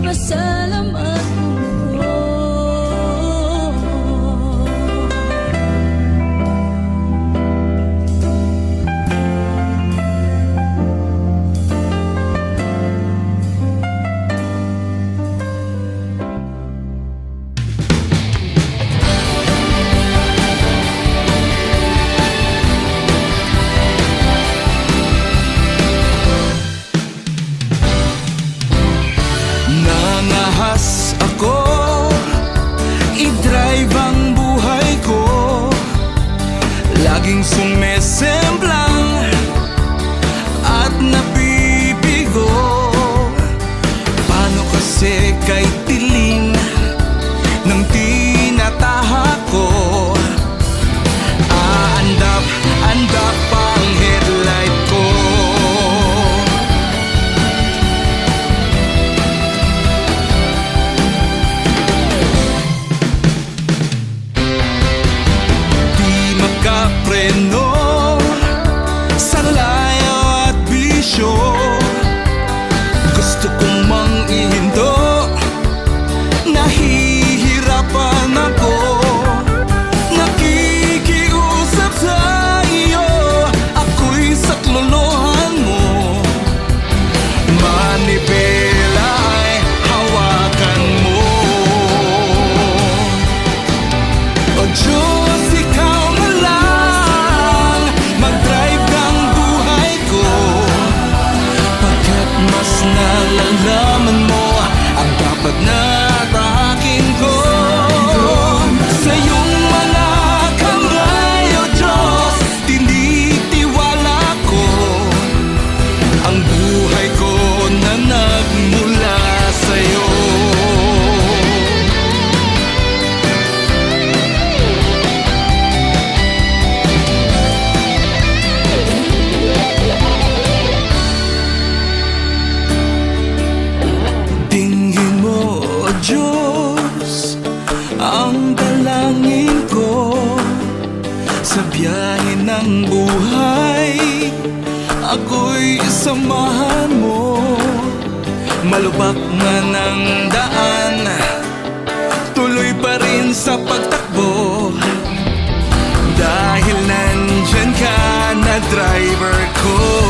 Pasalamat mo. Nangahas ako, i-drive ang buhay ko, laging sumesemblang at nabibigo. Paano kasi kay tiling ng tinatahak ko? Andap ang headlight ko. Preno sa layo at bisyo, gusto kong mang-ihindo, nahihirapan ako, nakikiusap sa iyo, ako'y saklolohan mo. Manibela ay hawakan mo. O Diyos, ikaw na lang mag-drive ng buhay ko, pagkat mas nalalaman mo ang dapat na tahakin ko. Sa iyong mga kamay, O Diyos, tinitiwala ko ang buhay ko na nagmula sa'yo. Dinggin mo, O Diyos, ang dalangin ko. Sa biyahe ng buhay, ako'y samahan mo. Malubak man ang daan, tuloy pa rin sa pagtakbo, dahil nandyan ka na driver ko.